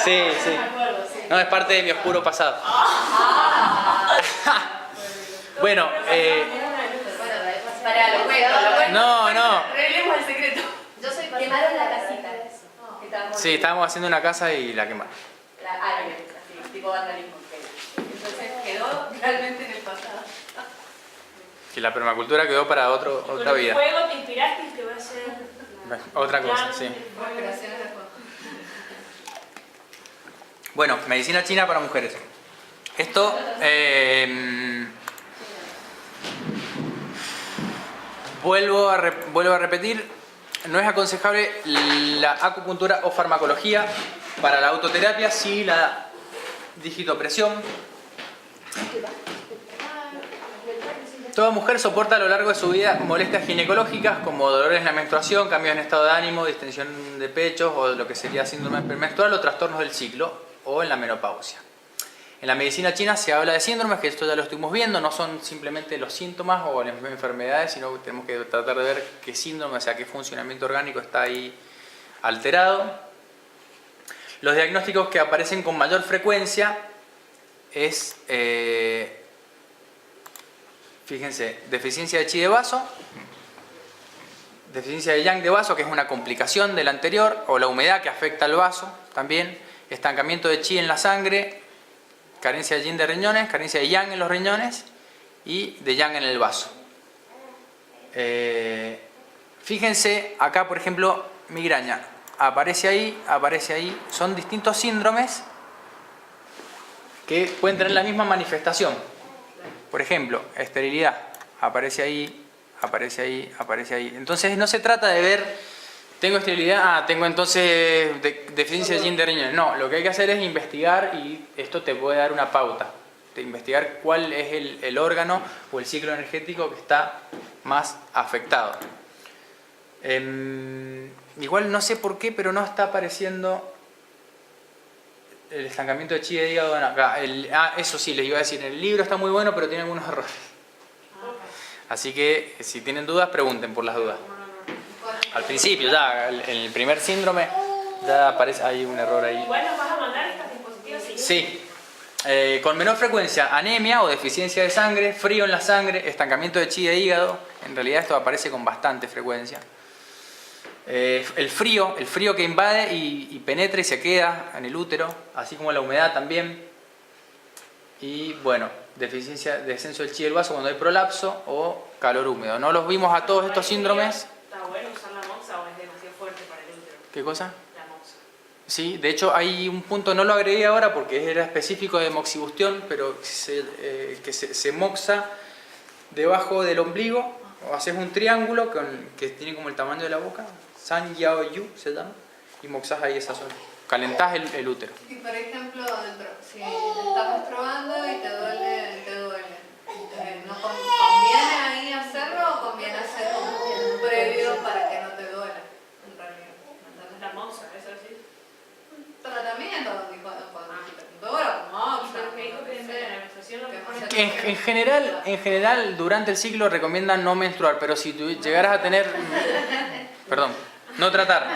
Sí, sí. No, es parte de mi oscuro pasado. Bueno, Pará, lo cuento. No. Revelemos el secreto. Yo soy Quemaron la casita. Sí, estábamos haciendo una casa y la quemaron. Así, tipo vandalismo. Entonces quedó realmente en el pasado. Que la permacultura quedó para otra vida. Con el fuego te inspiraste y te va a hacer... Otra cosa, sí. Operaciones de fuego. Bueno, medicina china para mujeres. Esto... vuelvo a repetir, no es aconsejable la acupuntura o farmacología para la autoterapia, sí la digitopresión. Toda mujer soporta a lo largo de su vida molestias ginecológicas como dolores en la menstruación, cambios en estado de ánimo, distensión de pechos o lo que sería síndrome premenstrual o trastornos del ciclo o en la menopausia. En la medicina china se habla de síndromes, que esto ya lo estuvimos viendo, no son simplemente los síntomas o las enfermedades, sino que tenemos que tratar de ver qué síndrome, o sea, qué funcionamiento orgánico está ahí alterado. Los diagnósticos que aparecen con mayor frecuencia es, fíjense, deficiencia de chi de vaso, deficiencia de yang de vaso, que es una complicación de la anterior, o la humedad que afecta al vaso también, estancamiento de chi en la sangre, carencia de yin de riñones, carencia de yang en los riñones y de yang en el vaso. Fíjense, acá por ejemplo, migraña, aparece ahí, son distintos síndromes que pueden tener la misma manifestación. Por ejemplo, esterilidad, aparece ahí. Entonces no se trata de ver... Tengo esterilidad, tengo entonces deficiencia de yin de riñones. No, lo que hay que hacer es investigar y esto te puede dar una pauta. De investigar cuál es el órgano o el ciclo energético que está más afectado. Igual no sé por qué, pero no está apareciendo el estancamiento de chi de hígado acá. Eso sí, les iba a decir, el libro está muy bueno, pero tiene algunos errores. Así que si tienen dudas, pregunten por las dudas. Al principio, ya, en el primer síndrome, ya aparece, hay un error ahí. Igual nos vas a mandar estas dispositivos, ¿sí? Sí. Con menor frecuencia, anemia o deficiencia de sangre, frío en la sangre, estancamiento de chi de hígado. En realidad esto aparece con bastante frecuencia. El frío que invade y penetra y se queda en el útero, así como la humedad también. Y bueno, deficiencia, descenso del chi del vaso cuando hay prolapso o calor húmedo. No los vimos a todos estos síndromes. ¿Está bueno usar la moxa o es demasiado fuerte para el útero? ¿Qué cosa? La moxa. Sí, de hecho hay un punto, no lo agregué ahora porque era específico de moxibustión, pero que se moxa debajo del ombligo, o haces un triángulo que tiene como el tamaño de la boca, San Yao Yu se llama, y moxas ahí esa zona. Calentás el útero. Si por ejemplo, si estás menstruando y te duele. ¿No conviene ahí hacerlo o conviene hacer un previo para que no te duela? En realidad. ¿Entendés? La moxa, eso sí. Un tratamiento con dura, moxa. Pero que dijo que en la menstruación lo mejor es... En general, durante el ciclo recomiendan no menstruar, pero si tú llegaras a tener... Perdón, no tratar.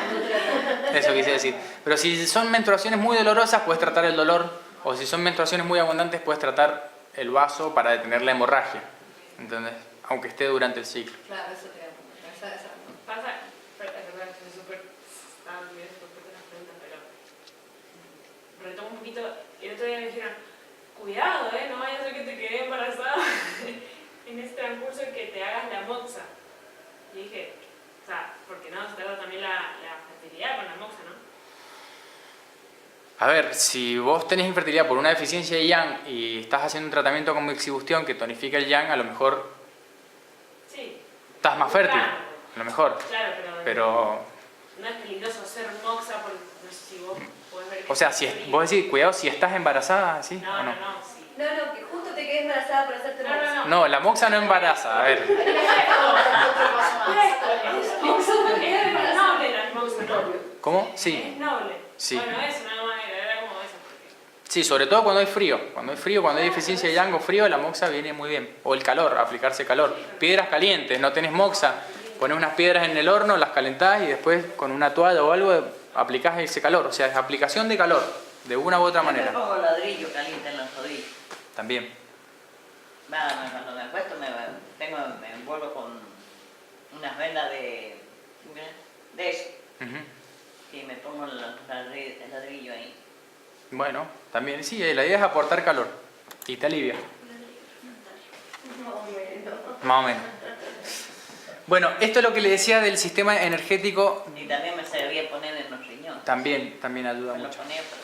Eso quise decir. Pero si son menstruaciones muy dolorosas, puedes tratar el dolor. O si son menstruaciones muy abundantes, puedes tratar el vaso para detener la hemorragia. ¿Entendés? Aunque esté durante el ciclo. Claro, eso te da. Pasa, perdón, es súper... Estaba muy después las preguntas, pero... Retomo un poquito. El otro día me dijeron, cuidado, no vaya a ser que te quede embarazada en este transcurso en que te hagas la moxa. Y dije, o sea, ¿por qué no? Se trata también la fertilidad con la moxa, ¿no? A ver, si vos tenés infertilidad por una deficiencia de yang y estás haciendo un tratamiento con moxibustión que tonifica el yang, a lo mejor Sí. estás más fértil. Claro. A lo mejor. Claro, Pero... no es peligroso hacer moxa porque no sé si vos podés ver que... O sea, vos decís, cuidado si estás embarazada, ¿sí? No, ¿O no? sí. No, que justo te quedes embarazada para hacerte la moxa. No, la moxa no embaraza, a ver. Es noble la moxa, ¿no? ¿Cómo? Sí. Es noble. Sí. Bueno, eso nada más era como eso. Sí, sobre todo cuando hay frío. Cuando hay deficiencia de yang o frío, la moxa viene muy bien. O el calor, aplicarse calor. Piedras calientes, no tenés moxa. Pones unas piedras en el horno, las calentás y después con una toalla o algo aplicás ese calor. O sea, es aplicación de calor. de una u otra Yo me manera. pongo ladrillo caliente en los tobillos. También. Cuando me acuesto me envuelvo con unas vendas de eso. Ujú. Y me pongo el ladrillo ahí. Bueno, también sí, la idea es aportar calor y te alivia. Más o menos. Bueno, esto es lo que le decía del sistema energético. Y también me servía poner en los riñones. También ayuda Me lo mucho. ponía, pero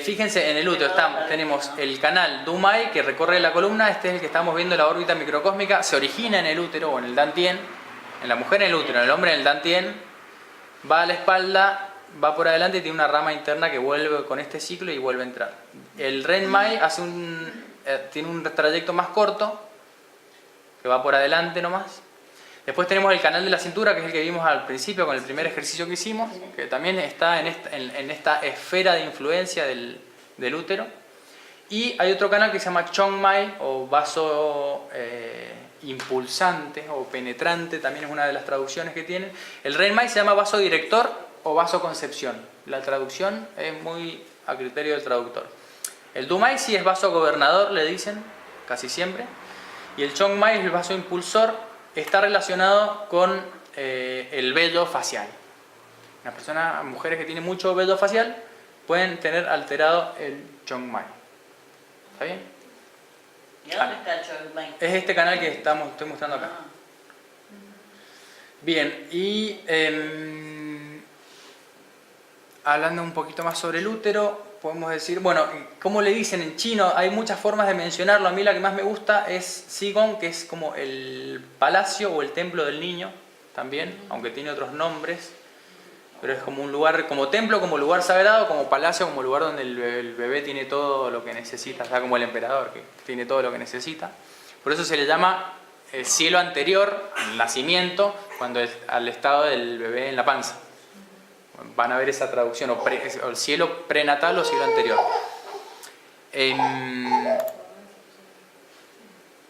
Fíjense, en el útero tenemos el canal Dumai que recorre la columna. Este es el que estamos viendo, la órbita microcósmica. Se origina en el útero o en el Dantien. En la mujer en el útero, en el hombre en el Dantien. Va a la espalda, va por adelante y tiene una rama interna que vuelve con este ciclo y vuelve a entrar. El Renmai tiene un trayecto más corto, que va por adelante nomás. Después tenemos el canal de la cintura, que es el que vimos al principio con el primer ejercicio que hicimos, que también está en esta esfera de influencia del útero. Y hay otro canal que se llama Chongmai, o vaso impulsante o penetrante, también es una de las traducciones que tienen. El Renmai se llama vaso director o vaso concepción. La traducción es muy a criterio del traductor. El Dumai sí es vaso gobernador, le dicen, casi siempre. Y el Chongmai es el vaso impulsor, está relacionado con el vello facial. Mujeres que tienen mucho vello facial pueden tener alterado el Chongmai. ¿Está bien? ¿y dónde está el Chongmai? Es este canal que estoy mostrando acá. Bien, y hablando un poquito más sobre el útero, podemos decir, bueno, ¿cómo le dicen en chino? Hay muchas formas de mencionarlo. A mí la que más me gusta es Sigong, que es como el palacio o el templo del niño, también, aunque tiene otros nombres. Pero es como un lugar, como templo, como lugar sagrado, como palacio, como lugar donde el bebé tiene todo lo que necesita, o sea, como el emperador, que tiene todo lo que necesita. Por eso se le llama cielo anterior, el nacimiento, cuando al estado del bebé en la panza. Van a ver esa traducción, o el cielo prenatal o cielo anterior.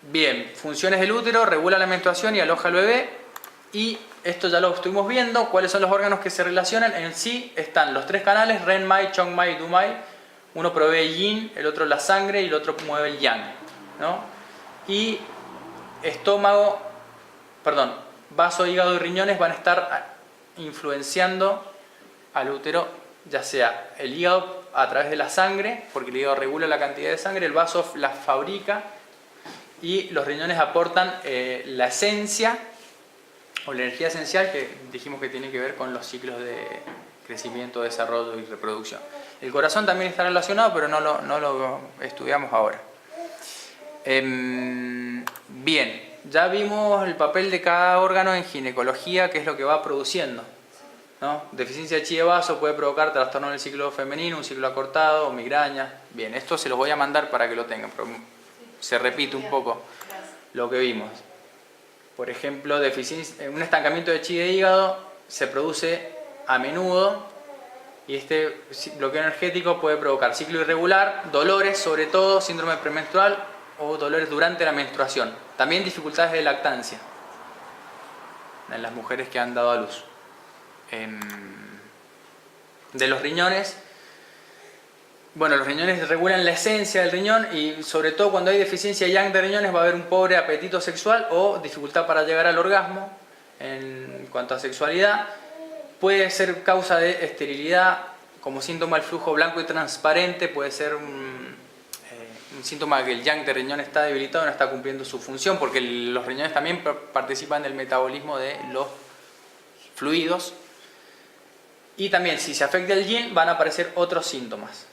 Bien, funciones del útero, regula la menstruación y aloja al bebé. Y esto ya lo estuvimos viendo, cuáles son los órganos que se relacionan. En sí están los tres canales, Renmai, Chongmai y Dumai. Uno provee yin, el otro la sangre y el otro mueve el yang, ¿no? Y vaso, hígado y riñones van a estar influenciando al útero, ya sea el hígado a través de la sangre, porque el hígado regula la cantidad de sangre, el vaso la fabrica y los riñones aportan la esencia o la energía esencial que dijimos que tiene que ver con los ciclos de crecimiento, desarrollo y reproducción. El corazón también está relacionado, pero no lo estudiamos ahora. Bien, ya vimos el papel de cada órgano en ginecología, que es lo que va produciendo, ¿no? Deficiencia de chi de vaso puede provocar trastorno del ciclo femenino, un ciclo acortado, migraña. Bien, esto se los voy a mandar para que lo tengan, pero se repite un poco lo que vimos. Por ejemplo, un estancamiento de chi de hígado se produce a menudo y este bloqueo energético puede provocar ciclo irregular, dolores, sobre todo síndrome premenstrual o dolores durante la menstruación. También dificultades de lactancia en las mujeres que han dado a luz. De los riñones, bueno, los riñones regulan la esencia del riñón y sobre todo cuando hay deficiencia yang de riñones va a haber un pobre apetito sexual o dificultad para llegar al orgasmo. En cuanto a sexualidad, puede ser causa de esterilidad, como síntoma el flujo blanco y transparente, puede ser un síntoma que el yang de riñón está debilitado, no está cumpliendo su función, porque los riñones también participan del metabolismo de los fluidos. Y también si se afecta el yin van a aparecer otros síntomas,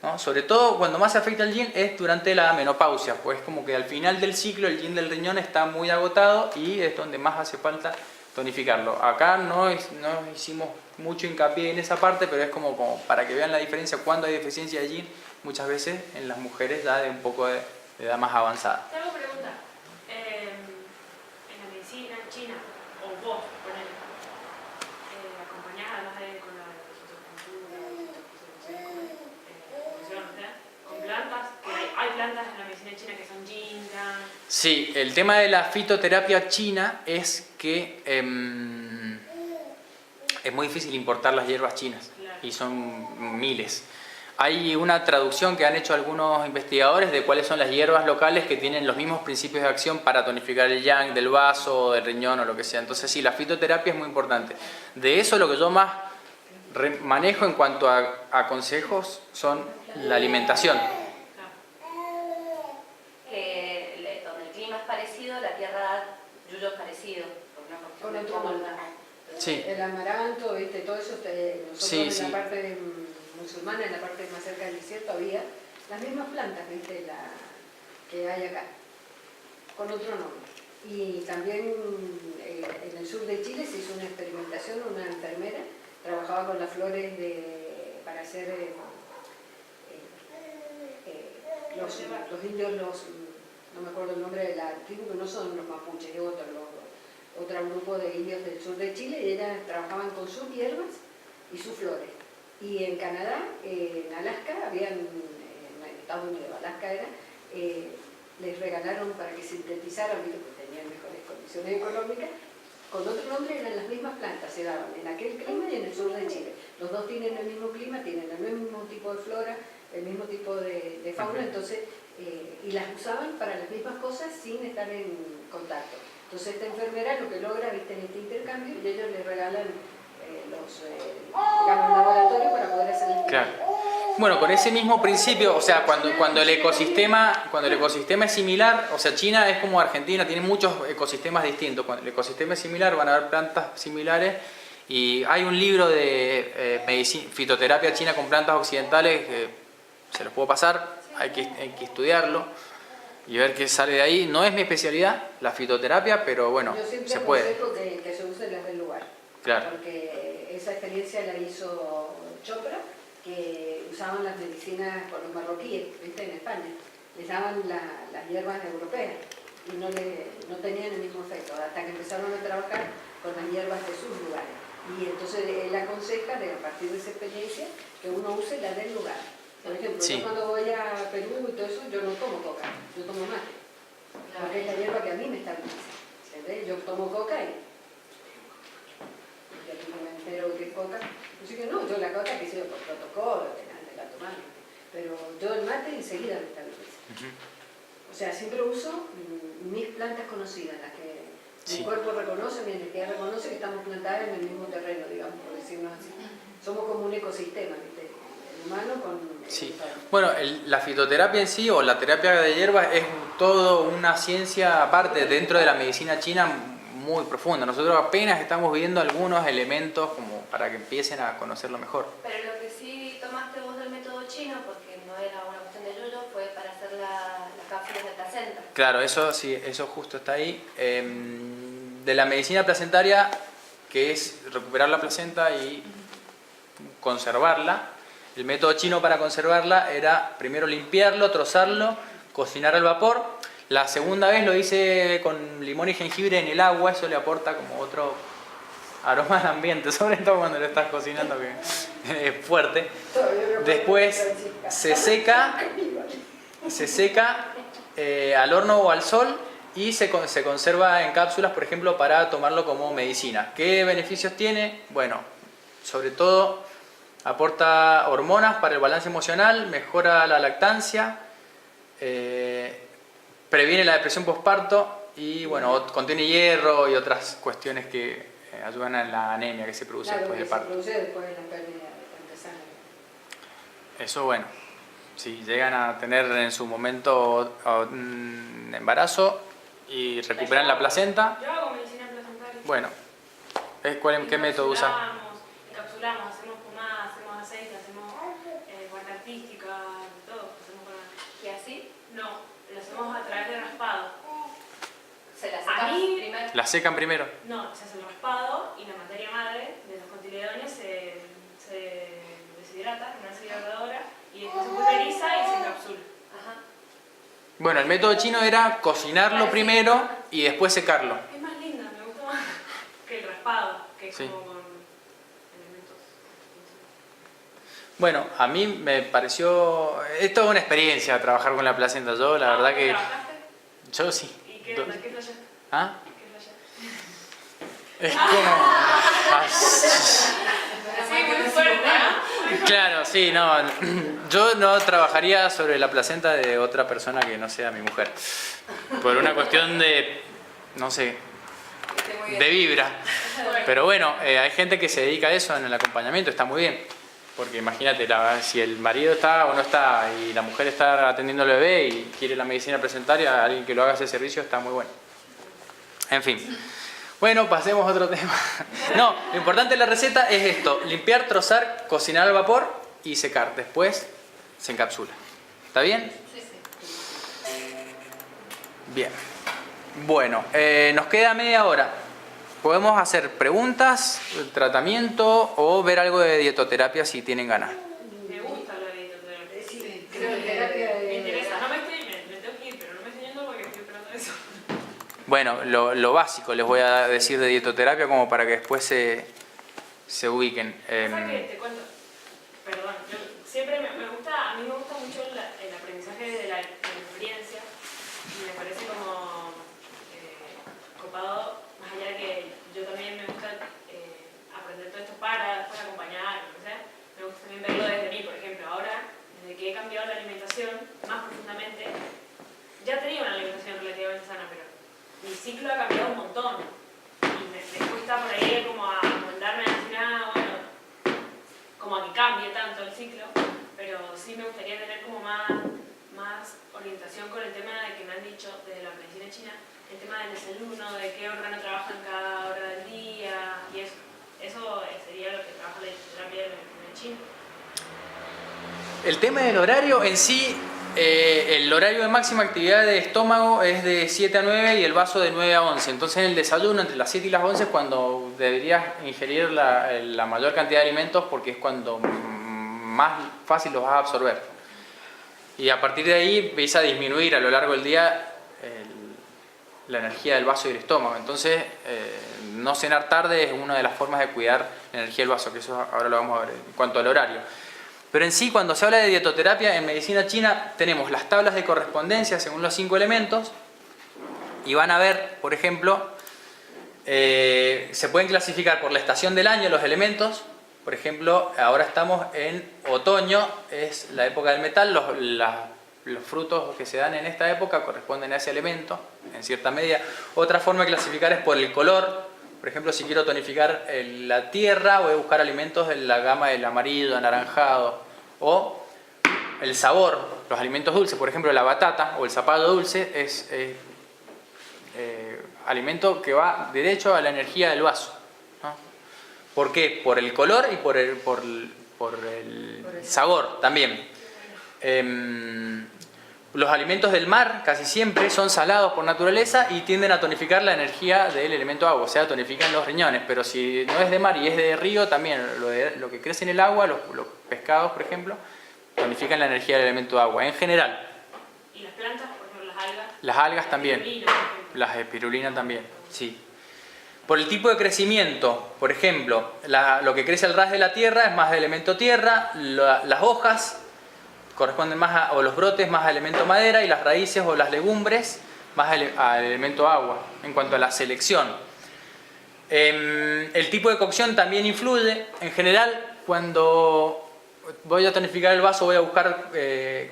¿no? Sobre todo cuando más se afecta el yin es durante la menopausia, pues como que al final del ciclo el yin del riñón está muy agotado y es donde más hace falta tonificarlo. Acá no hicimos mucho hincapié en esa parte, pero es como para que vean la diferencia cuando hay deficiencia de yin, muchas veces en las mujeres ya de un poco de edad más avanzada. Te hago pregunta. En la medicina china, o vos, ponele, acompañás además con la con plantas, que hay plantas en la medicina china que son yin, yang. Sí, el tema de la fitoterapia china es que es muy difícil importar las hierbas chinas. Claro. y son miles. Hay una traducción que han hecho algunos investigadores de cuáles son las hierbas locales que tienen los mismos principios de acción para tonificar el yang del vaso, del riñón o lo que sea. Entonces sí, la fitoterapia es muy importante. De eso lo que yo más manejo en cuanto a consejos son la alimentación. Donde el clima es parecido, la tierra yuyo es parecido. Por una cuestión Con de otro cómo nombre. Sí. El amaranto, todo eso, nosotros Sí, en sí. la parte musulmana, en la parte más cerca del desierto, había las mismas plantas, ¿viste? Que hay acá, con otro nombre. Y también en el sur de Chile se hizo una experimentación, una enfermera trabajaba con las flores para hacer los indios, no me acuerdo el nombre de la tribu, que no son los mapuches, es otro grupo de indios del sur de Chile, y trabajaban con sus hierbas y sus flores. Y en Canadá, en Alaska, en Estados Unidos, Alaska era, les regalaron para que sintetizaran, porque tenían mejores condiciones económicas, con otro nombre eran las mismas plantas, se daban en aquel clima y en el sur de Chile. Los dos tienen el mismo clima, tienen el mismo tipo de flora, el mismo tipo de fauna, entonces, y las usaban para las mismas cosas sin estar en contacto. Entonces esta enfermera lo que logra, viste, en este intercambio, y ellos le regalan digamos, laboratorio para poder hacer las Claro. Bueno, con ese mismo principio, o sea, cuando el ecosistema es similar, o sea, China es como Argentina, tiene muchos ecosistemas distintos. Cuando el ecosistema es similar, van a haber plantas similares. Y hay un libro de fitoterapia china con plantas occidentales, que se los puedo pasar, hay que estudiarlo y ver qué sale de ahí. No es mi especialidad, la fitoterapia, pero bueno, Yo siempre se puede. aconsejo que se usen las del lugar. Claro. Porque esa experiencia la hizo Chopra, que usaban las medicinas por los marroquíes, ¿viste? En España. Les daban las hierbas europeas y no tenían el mismo efecto, hasta que empezaron a trabajar con las hierbas de sus lugares. Y entonces él aconseja, a partir de esa experiencia, que uno use la del lugar. Por ejemplo, Sí. yo cuando voy a Perú y todo eso, yo no tomo coca, yo tomo mate. Porque es la hierba que a mí me estabiliza. ¿Entendés? Yo tomo coca y aquí no me entero que es coca. Así que no, yo la coca que sé por protocolo, que antes la tomaba. Pero yo el mate enseguida me estabiliza. O sea, siempre uso mis plantas conocidas, las que mi cuerpo reconoce, mi energía reconoce que estamos plantadas en el mismo terreno, digamos, por decirlo así. Somos como un ecosistema, ¿viste? El humano con el Sí. entorno. Bueno, la fitoterapia en sí, o la terapia de hierbas, es todo una ciencia aparte dentro de la medicina china muy profunda. Nosotros apenas estamos viendo algunos elementos como para que empiecen a conocerlo mejor. Pero lo que sí tomaste vos del método chino, porque no era una cuestión de yuyo, fue para hacer las cápsulas de placenta. Claro, eso sí, eso justo está ahí. De la medicina placentaria, que es recuperar la placenta y conservarla, el método chino para conservarla era primero limpiarlo, trozarlo, cocinar al vapor. La segunda vez lo hice con limón y jengibre en el agua, eso le aporta como otro aroma al ambiente, sobre todo cuando lo estás cocinando, que es fuerte. Después se seca al horno o al sol y se conserva en cápsulas, por ejemplo, para tomarlo como medicina. ¿Qué beneficios tiene? Bueno, sobre todo aporta hormonas para el balance emocional, mejora la lactancia, previene la depresión postparto y bueno, contiene hierro y otras cuestiones que ayudan a la anemia que se produce Claro, después que del se parto. produce después de la pérdida de tanta sangre. Eso bueno, si llegan a tener en su momento embarazo y recuperan la placenta, Yo hago medicina placentaria. bueno, ¿qué método usas? Encapsulamos, hacemos pomada, hacemos aceite, hacemos guarda artística, todo. Hacemos con... Y así No, lo hacemos a través de raspado. se la A sacas mí- primero. ¿La secan primero? No, se hace el raspado y la materia madre de los cotiledones se deshidrata en una deshidratadora y después se pulveriza y se encapsula. Ajá. Bueno, el método chino era cocinarlo primero y después secarlo. Es más linda, me gusta más que el raspado, que es Sí. como con elementos. Bueno, a mí me pareció... Es toda una experiencia trabajar con la placenta. Yo, la verdad que... ¿Trabajaste? Yo sí. ¿Y qué onda? ¿Qué flasheaste? ¿Ah? ¿Qué flasheaste? Es como... Así muy fuerte, ¿no? sí, no. Yo no trabajaría sobre la placenta de otra persona que no sea mi mujer. Por una cuestión de, no sé, Esté muy bien. de vibra. Pero bueno, hay gente que se dedica a eso en el acompañamiento, está muy bien. Porque imagínate, si el marido está o no está y la mujer está atendiendo al bebé y quiere la medicina presentaria, alguien que lo haga ese servicio está muy bueno. En fin. Bueno, pasemos a otro tema. No, lo importante de la receta es esto: limpiar, trozar, cocinar al vapor y secar. Después se encapsula. ¿Está bien? Sí, sí. Bien. Bueno, nos queda media hora. Podemos hacer preguntas, tratamiento o ver algo de dietoterapia si tienen ganas. Me gusta lo de dietoterapia. Sí, creo que terapia Me interesa. No me tengo que ir, pero no me estoy yendo porque estoy esperando eso. Bueno, lo básico les voy a decir de dietoterapia como para que después se ubiquen. Pasa que te cuento, perdón, yo siempre me gusta, a mí me gusta mucho el aprendizaje de la experiencia y me parece como copado, más allá de que yo también me gusta aprender todo esto para acompañar, no sé, me gusta también verlo desde mí, por ejemplo, ahora, desde que he cambiado la alimentación más profundamente, ya tenía una alimentación relativamente sana, pero mi ciclo ha cambiado un montón y me cuesta por ahí como a moldarme a decir, bueno, como a que cambie tanto el ciclo, pero sí me gustaría tener como más orientación con el tema de que me han dicho desde la medicina china, el tema del desayuno, de qué órgano trabaja en cada hora del día y eso. Eso sería lo que trabaja la terapia en China. El tema del horario en sí, el horario de máxima actividad de estómago es de 7 a 9 y el vaso de 9 a 11. Entonces en el desayuno entre las 7 y las 11 es cuando deberías ingerir la mayor cantidad de alimentos porque es cuando más fácil los vas a absorber. Y a partir de ahí empieza a disminuir a lo largo del día la energía del vaso y del estómago. Entonces no cenar tarde es una de las formas de cuidar la energía del vaso, que eso ahora lo vamos a ver en cuanto al horario. Pero en sí, cuando se habla de dietoterapia en medicina china, tenemos las tablas de correspondencia según los 5 elementos y van a ver, por ejemplo, se pueden clasificar por la estación del año los elementos. Por ejemplo, ahora estamos en otoño, es la época del metal, los frutos que se dan en esta época corresponden a ese elemento, en cierta medida. Otra forma de clasificar es por el color. Por ejemplo, si quiero tonificar la tierra, voy a buscar alimentos en la gama del amarillo, anaranjado. O el sabor, los alimentos dulces. Por ejemplo, la batata o el zapallo dulce es alimento que va derecho a la energía del vaso, ¿no? ¿Por qué? Por el color y por el sabor también. Los alimentos del mar casi siempre son salados por naturaleza y tienden a tonificar la energía del elemento agua, o sea, tonifican los riñones. Pero si no es de mar y es de río, también lo que crece en el agua, los pescados, por ejemplo, tonifican la energía del elemento agua, en general. ¿Y las plantas, por ejemplo, las algas? Las algas también, Espirulina, por ejemplo. las espirulinas también, sí. Por el tipo de crecimiento, por ejemplo, lo que crece al ras de la tierra es más de elemento tierra, las hojas corresponden más o los brotes más a elemento madera y las raíces o las legumbres más al elemento agua en cuanto a la selección. El tipo de cocción también influye. En general, cuando voy a tonificar el vaso voy a buscar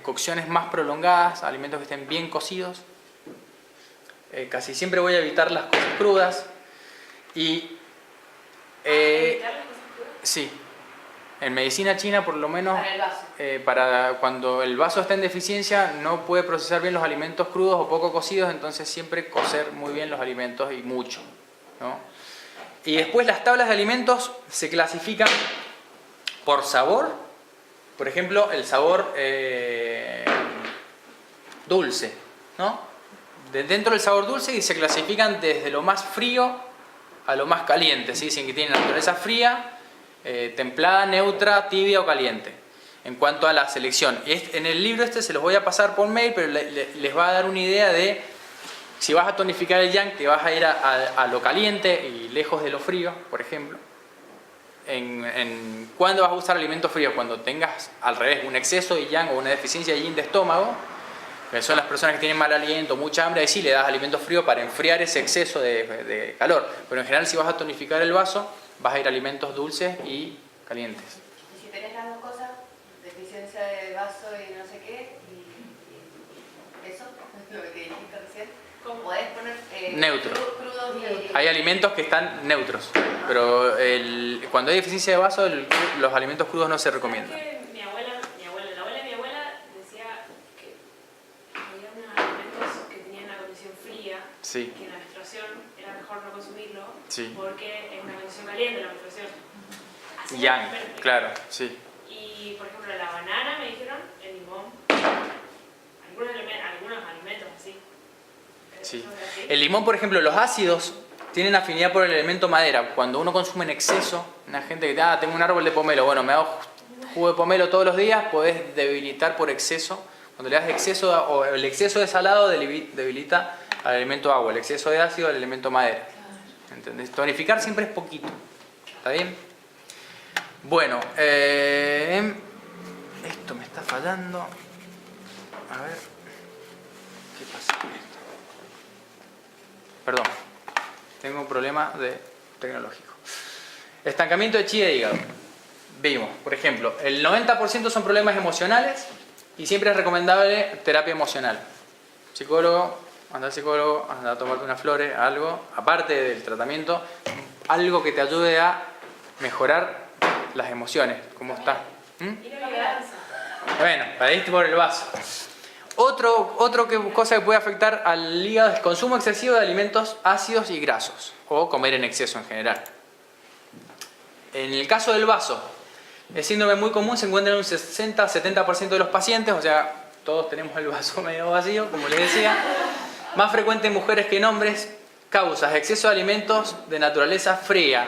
cocciones más prolongadas, alimentos que estén bien cocidos. Casi siempre voy a evitar las cosas crudas. Y ¿Evitar las cosas crudas? sí, en medicina china por lo menos Para el vaso. para cuando el vaso está en deficiencia no puede procesar bien los alimentos crudos o poco cocidos, entonces siempre cocer muy bien los alimentos y mucho, ¿no? Y después las tablas de alimentos se clasifican por sabor. Por ejemplo, el sabor dulce, ¿no? Dentro del sabor dulce y se clasifican desde lo más frío a lo más caliente, ¿sí? Dicen que tiene naturaleza fría, templada, neutra, tibia o caliente. En cuanto a la selección, en el libro se los voy a pasar por mail, pero les va a dar una idea de si vas a tonificar el yang, te vas a ir a lo caliente y lejos de lo frío, por ejemplo. ¿Cuándo vas a usar alimentos fríos? Cuando tengas al revés un exceso de yang o una deficiencia de yin de estómago, que son las personas que tienen mal aliento, mucha hambre, ahí sí le das alimentos fríos para enfriar ese exceso de calor. Pero en general, si vas a tonificar el vaso, vas a ir a alimentos dulces y calientes. Y si tenés las dos cosas, deficiencia de vaso y no sé qué, y eso, lo que te dijiste recién. Podés poner Neutro. Crudos y... Hay alimentos que están neutros, pero cuando hay deficiencia de vaso, los alimentos crudos no se recomiendan. ¿Sabes que la abuela de mi abuela decía que había unos alimentos que tenían una condición fría, Sí. que en la menstruación era mejor no consumirlo, Sí. porque es una condición caliente la menstruación. Así Yang, es, pero- claro, sí. Y por ejemplo la banana, me dijeron, el limón, algunos alimentos así. Sí. Eso es así. El limón, por ejemplo, los ácidos tienen afinidad por el elemento madera. Cuando uno consume en exceso, una gente que tengo un árbol de pomelo, bueno, me hago jugo de pomelo todos los días, podés debilitar por exceso. Cuando le das exceso, o el exceso de salado debilita al elemento agua, el exceso de ácido al elemento madera. ¿Entendés? Tonificar siempre es poquito. ¿Está bien? Bueno, esto me está fallando. A ver, ¿qué pasa con esto? Perdón, tengo un problema tecnológico. Estancamiento de chi de hígado. Vimos, por ejemplo, el 90% son problemas emocionales y siempre es recomendable terapia emocional. Psicólogo, anda al psicólogo, anda a tomarte unas flores, algo, aparte del tratamiento, algo que te ayude a mejorar las emociones. ¿Cómo está? Y la biodanza. Bueno, para irte por el vaso. Cosa que puede afectar al hígado es el consumo excesivo de alimentos ácidos y grasos, o comer en exceso en general. En el caso del vaso, el síndrome muy común se encuentra en un 60-70% de los pacientes, o sea, todos tenemos el vaso medio vacío, como les decía. Más frecuente en mujeres que en hombres. Causas: exceso de alimentos de naturaleza fría.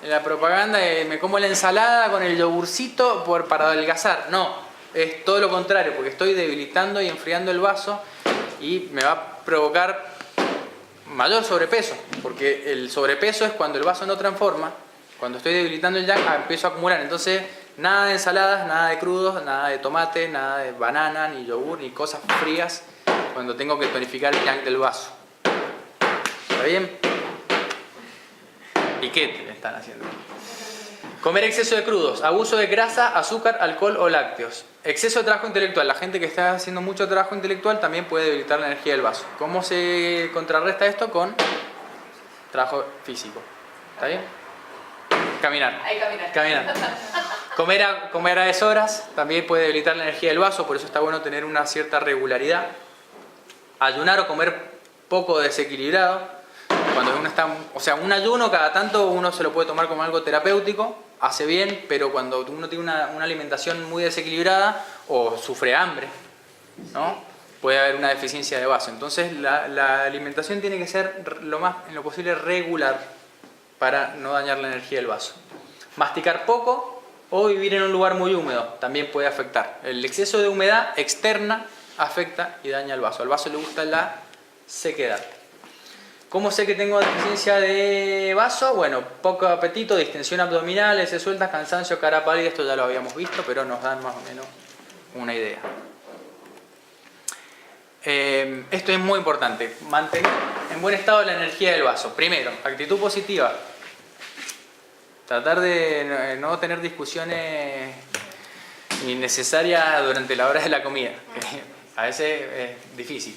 En la propaganda de me como la ensalada con el yogurcito para adelgazar. No. Es todo lo contrario, porque estoy debilitando y enfriando el vaso y me va a provocar mayor sobrepeso, porque el sobrepeso es cuando el vaso no transforma, cuando estoy debilitando el yang, empiezo a acumular. Entonces, nada de ensaladas, nada de crudos, nada de tomate, nada de banana, ni yogur, ni cosas frías, cuando tengo que tonificar el yang del vaso. ¿Está bien? ¿Y qué te están haciendo? Comer exceso de crudos, abuso de grasa, azúcar, alcohol o lácteos. Exceso de trabajo intelectual. La gente que está haciendo mucho trabajo intelectual también puede debilitar la energía del vaso. ¿Cómo se contrarresta esto? Con trabajo físico. ¿Está bien? Caminar. Hay que caminar. Caminar. Comer a deshoras también puede debilitar la energía del vaso, por eso está bueno tener una cierta regularidad. Ayunar o comer poco desequilibrado. Cuando uno está, o sea, un ayuno cada tanto uno se lo puede tomar como algo terapéutico, hace bien, pero cuando uno tiene una alimentación muy desequilibrada o sufre hambre, ¿no? Puede haber una deficiencia de vaso. Entonces la alimentación tiene que ser en lo posible regular para no dañar la energía del vaso. Masticar poco o vivir en un lugar muy húmedo también puede afectar. El exceso de humedad externa afecta y daña el vaso. Al vaso le gusta la sequedad. ¿Cómo sé que tengo deficiencia de vaso? Bueno, poco apetito, distensión abdominal, heces sueltas, cansancio, cara pálida. Esto ya lo habíamos visto, pero nos dan más o menos una idea. Esto es muy importante. Mantener en buen estado la energía del vaso. Primero, actitud positiva. Tratar de no tener discusiones innecesarias durante la hora de la comida. A veces es difícil.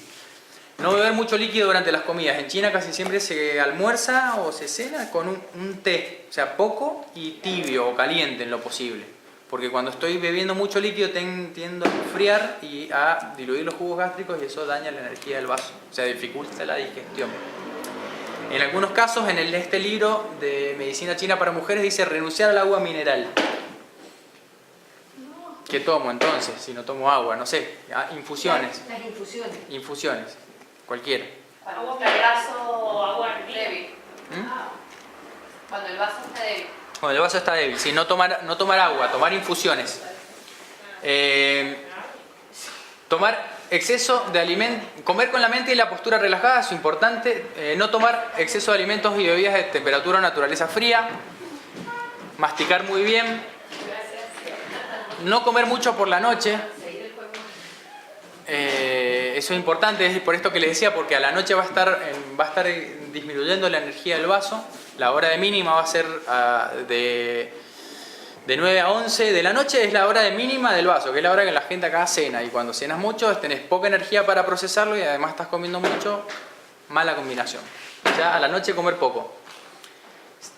No beber mucho líquido durante las comidas. En China casi siempre se almuerza o se cena con un té. O sea, poco y tibio o caliente en lo posible. Porque cuando estoy bebiendo mucho líquido tiendo a enfriar y a diluir los jugos gástricos y eso daña la energía del vaso. O sea, dificulta la digestión. En algunos casos, en este libro de Medicina China para Mujeres dice renunciar al agua mineral. ¿Qué tomo entonces si no tomo agua? No sé, infusiones. Las infusiones. Infusiones. Cualquiera. Agua con vaso o agua Débil. ¿Mm? Cuando el vaso está débil. Cuando el vaso está débil. Si no tomar agua, tomar infusiones. Tomar exceso de alimentos. Comer con la mente y la postura relajada es importante. No tomar exceso de alimentos y bebidas de temperatura o naturaleza fría. Masticar muy bien. No comer mucho por la noche. Eso es importante, es por esto que les decía, porque a la noche va a estar disminuyendo la energía del vaso. La hora de mínima va a ser de De 9 a 11 de la noche es la hora de mínima del vaso, que es la hora que la gente acá cena. Y cuando cenas mucho, tenés poca energía para procesarlo y además estás comiendo mucho, mala combinación. Ya a la noche comer poco.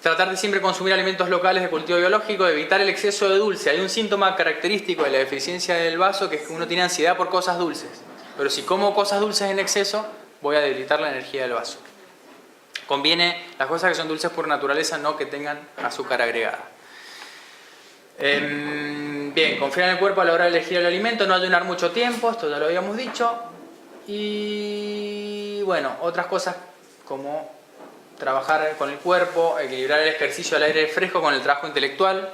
Tratar de siempre consumir alimentos locales de cultivo biológico, evitar el exceso de dulce. Hay un síntoma característico de la deficiencia del vaso, que es que uno tiene ansiedad por cosas dulces. Pero si como cosas dulces en exceso, voy a debilitar la energía del vaso. Conviene las cosas que son dulces por naturaleza, no que tengan azúcar agregada. Bien, confiar en el cuerpo a la hora de elegir el alimento, no ayunar mucho tiempo, esto ya lo habíamos dicho. Y bueno, otras cosas como trabajar con el cuerpo, equilibrar el ejercicio al aire fresco con el trabajo intelectual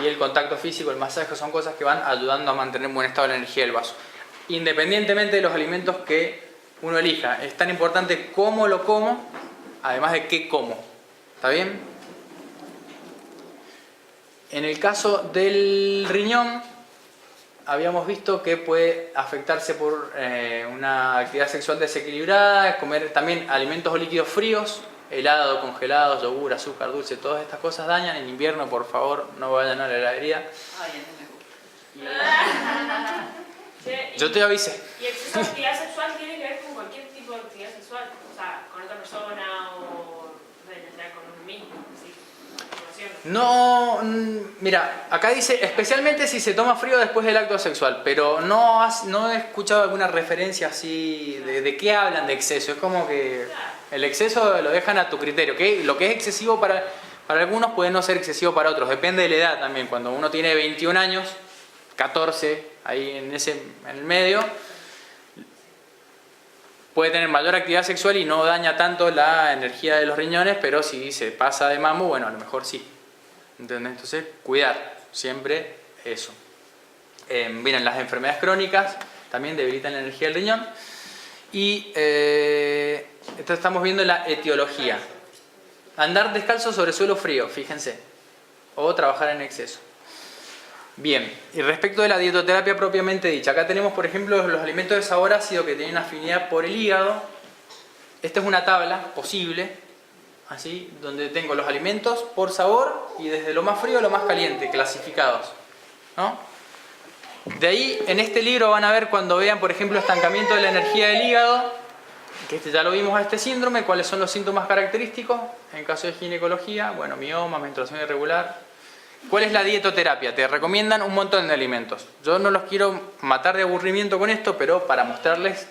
y el contacto físico, el masaje, son cosas que van ayudando a mantener en buen estado la energía del vaso. Independientemente de los alimentos que uno elija, es tan importante cómo lo como, además de qué como. ¿Está bien? En el caso del riñón, habíamos visto que puede afectarse por una actividad sexual desequilibrada, comer también alimentos o líquidos fríos, helado, congelado, yogur, azúcar, dulce, todas estas cosas dañan. En invierno, por favor, no vayan a la heladería. Ay, a mí me gusta. Che, Yo te avisé. ¿Y exceso de actividad sexual tiene que ver con cualquier tipo de actividad sexual? O sea, con otra persona o con uno mismo, así, No, mira, acá dice especialmente si se toma frío después del acto sexual, pero no he escuchado alguna referencia así de qué hablan de exceso. Es como que el exceso lo dejan a tu criterio, que lo que es excesivo para algunos puede no ser excesivo para otros, depende de la edad también. Cuando uno tiene 21 años, 14, ahí en el medio, puede tener mayor actividad sexual y no daña tanto la energía de los riñones, pero si se pasa de mambo, bueno, a lo mejor sí. ¿Entendés? Entonces, cuidar siempre eso. Miren, las enfermedades crónicas también debilitan la energía del riñón. Y esto estamos viendo la etiología. Andar descalzo sobre suelo frío, fíjense. O trabajar en exceso. Bien, y respecto de la dietoterapia propiamente dicha, acá tenemos por ejemplo los alimentos de sabor ácido que tienen afinidad por el hígado. Esta es una tabla posible, así, donde tengo los alimentos por sabor y desde lo más frío a lo más caliente, clasificados, ¿no? De ahí, en este libro van a ver cuando vean por ejemplo estancamiento de la energía del hígado, que ya lo vimos a este síndrome, cuáles son los síntomas característicos, en caso de ginecología, bueno, mioma, menstruación irregular. ¿Cuál es la dietoterapia? Te recomiendan un montón de alimentos. Yo no los quiero matar de aburrimiento con esto, pero para mostrarles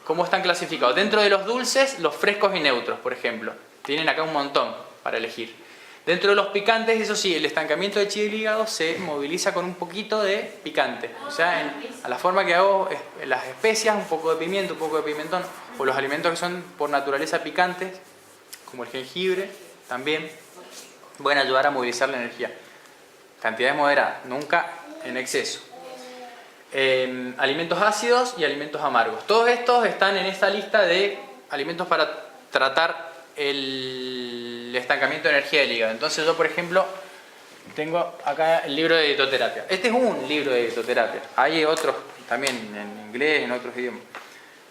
cómo están clasificados. Dentro de los dulces, los frescos y neutros, por ejemplo. Tienen acá un montón para elegir. Dentro de los picantes, eso sí, el estancamiento de chi del hígado se moviliza con un poquito de picante. O sea, a la forma que hago las especias, un poco de pimiento, un poco de pimentón, o los alimentos que son por naturaleza picantes, como el jengibre, también pueden ayudar a movilizar la energía. Cantidades moderadas, nunca en exceso. Alimentos ácidos y alimentos amargos. Todos estos están en esta lista de alimentos para tratar el estancamiento de energía del hígado. Entonces yo, por ejemplo, tengo acá el libro de dietoterapia. Este es un libro de dietoterapia. Hay otros también en inglés, en otros idiomas.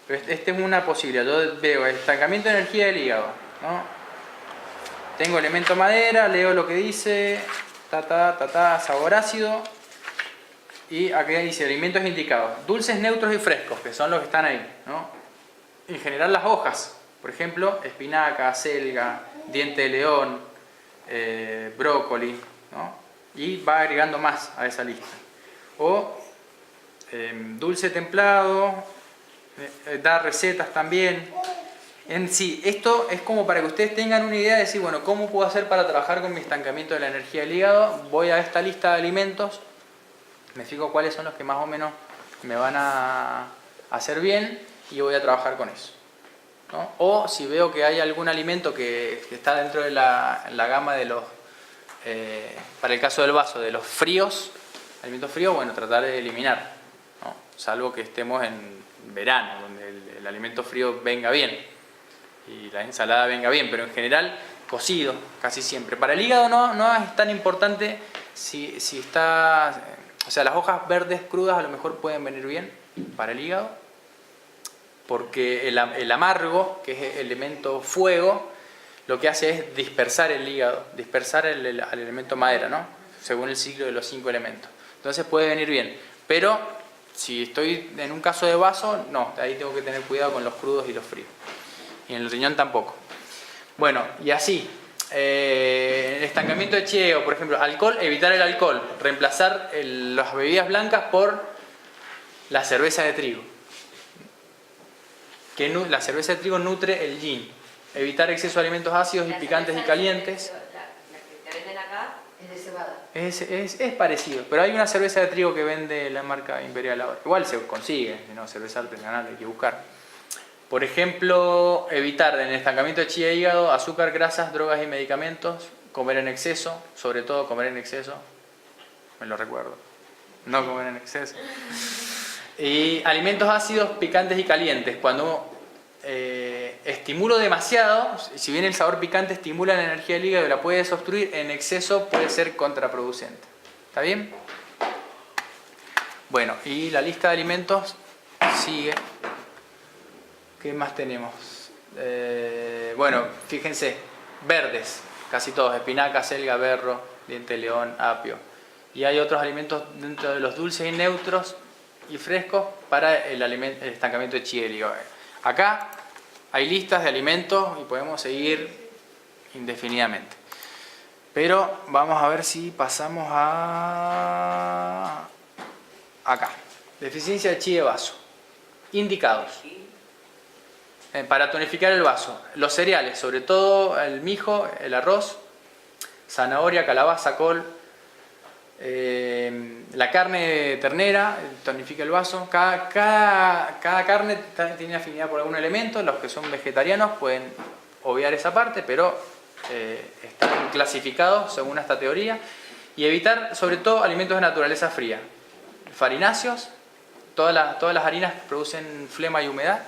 Pero este es una posibilidad. Yo veo el estancamiento de energía del hígado, ¿no? Tengo elemento madera, leo lo que dice, sabor ácido. Y aquí dice alimentos indicados. Dulces, neutros y frescos, que son los que están ahí, ¿no? En general las hojas, por ejemplo, espinaca, acelga, diente de león, brócoli, ¿no? Y va agregando más a esa lista. O dulce templado, da recetas también. En sí, esto es como para que ustedes tengan una idea de decir, bueno, ¿cómo puedo hacer para trabajar con mi estancamiento de la energía del hígado? Voy a esta lista de alimentos, me fijo cuáles son los que más o menos me van a hacer bien y voy a trabajar con eso, ¿no? O si veo que hay algún alimento que está dentro de la gama de los, para el caso del vaso, de los fríos, alimentos fríos, bueno, tratar de eliminar, ¿no? Salvo que estemos en verano, donde el alimento frío venga bien y la ensalada venga bien, pero en general cocido casi siempre. Para el hígado no es tan importante si está, o sea, las hojas verdes crudas a lo mejor pueden venir bien para el hígado, porque el amargo, que es el elemento fuego, lo que hace es dispersar el hígado, dispersar al elemento madera, ¿no? Según el ciclo de los 5 elementos. Entonces puede venir bien. Pero si estoy en un caso de vaso, no, ahí tengo que tener cuidado con los crudos y los fríos. Y en el riñón tampoco. Bueno, y así, el estancamiento de Chieo, por ejemplo, alcohol, evitar el alcohol, reemplazar las bebidas blancas por la cerveza de trigo. La cerveza de trigo nutre el yin. Evitar exceso de alimentos ácidos y picantes y calientes. La que te venden acá es de cebada. Es parecido, pero hay una cerveza de trigo que vende la marca Imperial ahora. Igual se consigue, ¿no? Cerveza artesanal hay que buscar. Por ejemplo, evitar en el estancamiento de chía e hígado azúcar, grasas, drogas y medicamentos, comer en exceso, sobre todo comer en exceso, me lo recuerdo, no comer en exceso. Y alimentos ácidos, picantes y calientes. Cuando estimulo demasiado, si bien el sabor picante estimula la energía del hígado y la puede desobstruir, en exceso puede ser contraproducente. ¿Está bien? Bueno, y la lista de alimentos sigue. ¿Qué más tenemos? Bueno, fíjense, verdes, casi todos, espinaca, selga, berro, diente de león, apio. Y hay otros alimentos dentro de los dulces y neutros y frescos para el estancamiento de chía y hígado. Acá hay listas de alimentos y podemos seguir indefinidamente. Pero vamos a ver si pasamos a acá. Deficiencia de chi de vaso. Indicados. Para tonificar el vaso. Los cereales, sobre todo el mijo, el arroz, zanahoria, calabaza, col, la carne de ternera, tonifica el vaso. Cada carne tiene afinidad por algún elemento. Los que son vegetarianos pueden obviar esa parte, pero están clasificados según esta teoría. Y evitar, sobre todo, alimentos de naturaleza fría. Farináceos, todas las harinas que producen flema y humedad.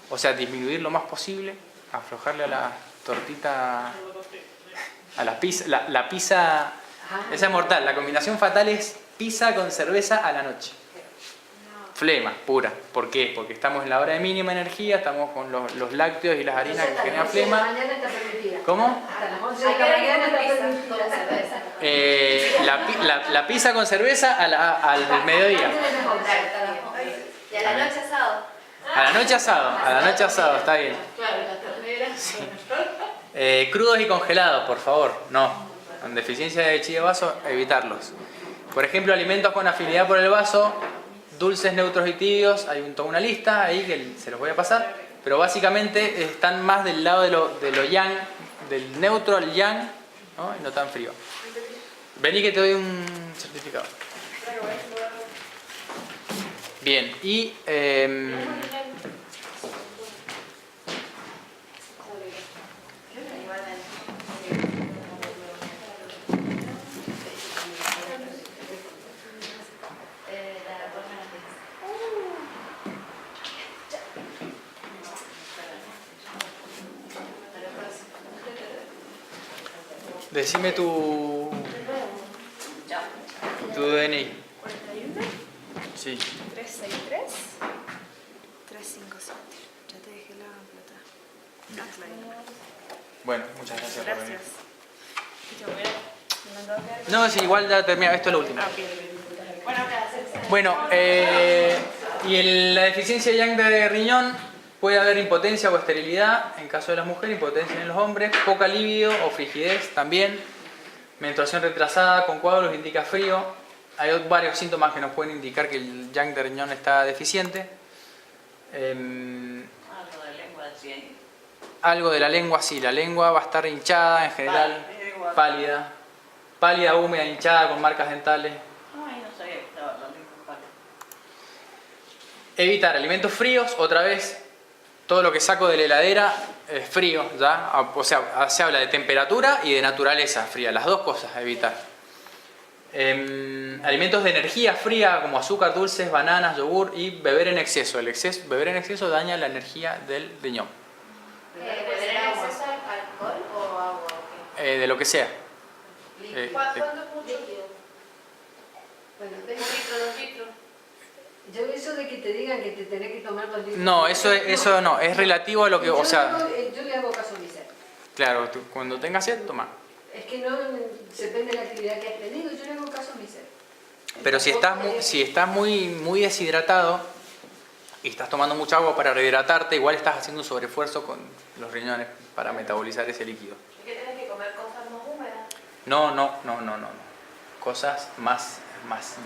O sea, disminuir lo más posible, aflojarle a la tortita, a la pizza. La pizza, esa es mortal. La combinación fatal es pizza con cerveza a la noche. Flema, pura. ¿Por qué? Porque estamos en la hora de mínima energía, estamos con los lácteos y las harinas que generan flema. ¿Cómo? Hasta las 11 de la mañana está permitida. La pizza con cerveza al mediodía. Y a la noche asado. A la noche asado, está bien. Claro, la ternera. Sí. Crudos y congelados, por favor, no. Con deficiencia de chi de vaso, evitarlos. Por ejemplo, alimentos con afinidad por el vaso, dulces, neutros y tibios, hay toda una lista ahí que se los voy a pasar, pero básicamente están más del lado de lo yang, del neutro al yang, ¿no? Y no tan frío. Vení que te doy un certificado. Bien, y decime tu DNI. 41 Sí. 363 357. Ya te dejé la plata. Hazla ahí. Bueno, muchas gracias por venir. Gracias. Yo voy a- me mandó a quedar- No, sí, igual ya termina, esto es lo último. Ah, ok. Bueno, y la deficiencia yang de riñón puede haber impotencia o esterilidad en caso de las mujeres, impotencia en los hombres, poca libido o frigidez también, menstruación retrasada con coágulos indica frío. Hay varios síntomas que nos pueden indicar que el yang de riñón está deficiente. Algo de lengua, sí. Algo de la lengua, sí, la lengua va a estar hinchada en general, pálida, húmeda, hinchada con marcas dentales. Ay, no sabía que estaba la lengua pálida. Evitar alimentos fríos, otra vez, todo lo que saco de la heladera es frío, ¿ya? O sea, se habla de temperatura y de naturaleza fría, las dos cosas a evitar. Alimentos de energía fría como azúcar, dulces, bananas, yogur y beber en exceso. Beber en exceso daña la energía del riñón, ¿Beber en exceso alcohol o agua? ¿O qué? de lo que sea. ¿Cuánto es mucho? Líquido. Bueno, ¿1 litro, 2 litros? yo eso de que te digan que te tenés que tomar 2 litros. No, eso no, es relativo a lo que, o sea, Yo le hago caso a mi ser. Claro, cuando tengas sed, toma. Es que no depende de la actividad que has tenido, yo le hago caso a mi sed. Pero si estás muy deshidratado y estás tomando mucha agua para rehidratarte, igual estás haciendo un sobreesfuerzo con los riñones para metabolizar ese líquido. ¿Y qué tenés que comer cosas más húmedas? No. Cosas más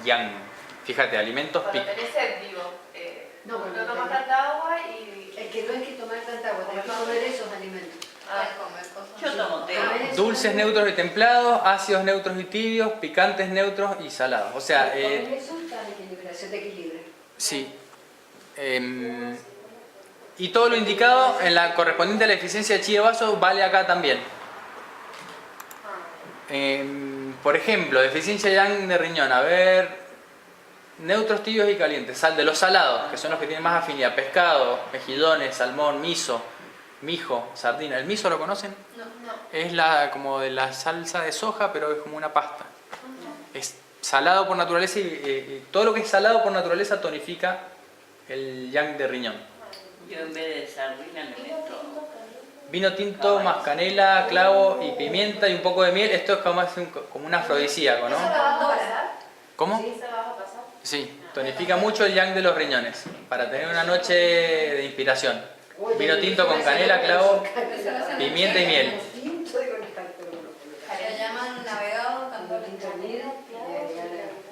yang. Fíjate, alimentos Cuando tenés sed, digo, No, no cuando tomas tenés- tanta agua y... El que no hay que tomar tanta agua, tenés que comer esos alimentos. Puedes comer cosas. Yo tomo té. Comer esos dulces alimentos. neutros y templados, ácidos neutros y tibios, picantes neutros y salados. O sea, Comer eso está equilibrado, se te equilibra. sí. Y todo lo indicado en la correspondiente a la eficiencia de chi de vaso vale acá también. Por ejemplo, deficiencia yang de riñón. A ver, neutros, tibios y calientes. Sal de los salados, que son los que tienen más afinidad. Pescado, mejillones, salmón, miso, mijo, sardina. ¿El miso lo conocen? No. Es como de la salsa de soja, pero es como una pasta. Es salado por naturaleza y todo lo que es salado por naturaleza tonifica el yang de riñón. Yo en vez de sardina le meto. Vino tinto, más canela, clavo y pimienta y un poco de miel. Esto es como un afrodisíaco, ¿no? ¿Eso la vas a pasar? ¿Cómo? ¿Sí? ¿Se la vas a pasar? Sí, tonifica mucho el yang de los riñones para tener una noche de inspiración. Vino tinto con canela, clavo, pimienta y miel. Tinto de conectar, pero bueno, Se llaman navegado cantores. tinto de miel,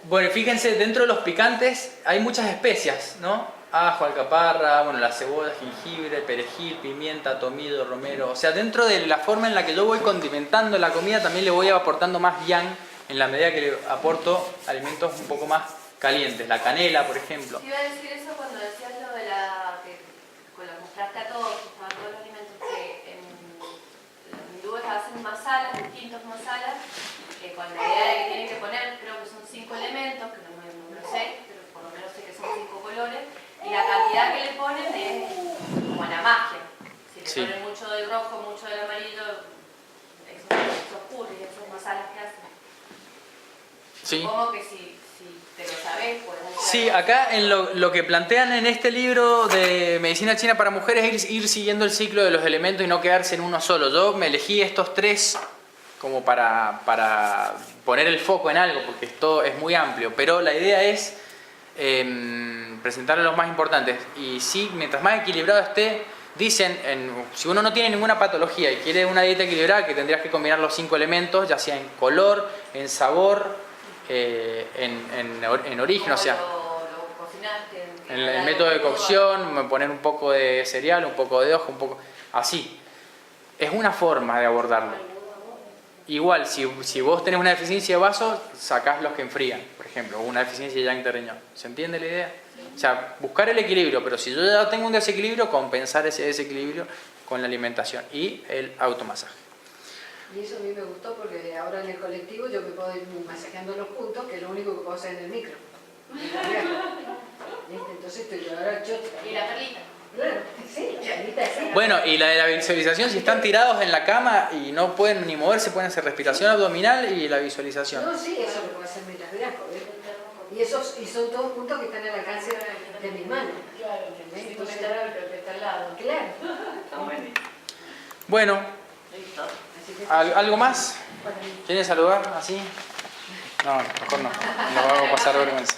Bueno, fíjense, dentro de los picantes hay muchas especias, ¿no? Ajo, alcaparra, bueno, la cebolla, jengibre, perejil, pimienta, tomillo, romero. O sea, dentro de la forma en la que yo voy condimentando la comida, también le voy aportando más yang en la medida que le aporto alimentos un poco más calientes. La canela, por ejemplo. Iba a decir eso cuando decías lo de que lo mostraste a todos, a todos los alimentos, que los hindúes hacen masalas, distintos masalas, con la idea de que tienen que poner, creo que son 5 elementos, que no lo sé, pero por lo menos sé que son 5 colores, y la cantidad que le ponen es como a la magia. Si le Sí. ponen mucho del rojo, mucho del amarillo, esos curry, esos masalas que hacen. Sí. Supongo que si te lo sabés, podés hacer Sí, algo. acá en lo que plantean en este libro de Medicina China para Mujeres es ir siguiendo el ciclo de los elementos y no quedarse en uno solo. Yo me elegí estos 3 como para poner el foco en algo, porque esto es muy amplio, pero la idea es presentarle los más importantes. Y sí, mientras más equilibrado esté, dicen, si uno no tiene ninguna patología y quiere una dieta equilibrada, que tendrías que combinar los 5 elementos, ya sea en color, en sabor, en origen, o sea, Lo cocinaste. en el método de cocción, poner un poco de cereal, un poco de hoja, un poco así. Es una forma de abordarlo. Igual, si vos tenés una deficiencia de vaso, sacás los que enfrían, por ejemplo, o una deficiencia de yang de riñón. ¿Se entiende la idea? O sea, buscar el equilibrio, pero si yo ya tengo un desequilibrio, compensar ese desequilibrio con la alimentación y el automasaje. Y eso a mí me gustó porque ahora en el colectivo yo me puedo ir masajeando los puntos, que es lo único que puedo hacer en el micro. ¿Viste? Entonces estoy ahora yo. Y la perlita. Claro, sí, la perlita sí. Bueno, y la de la visualización, si están tirados en la cama y no pueden ni moverse, pueden hacer respiración abdominal y la visualización. No, sí, eso lo puedo hacer mientras viajo. Y son todos puntos que están al alcance de mis manos. Claro, ¿Entendés? sí, Entonces, pero que está al lado. claro. Bueno, Listo. Así que, ¿algo más? para mí. ¿Quieren saludar así? No, mejor no. Lo hago pasar vergüenza.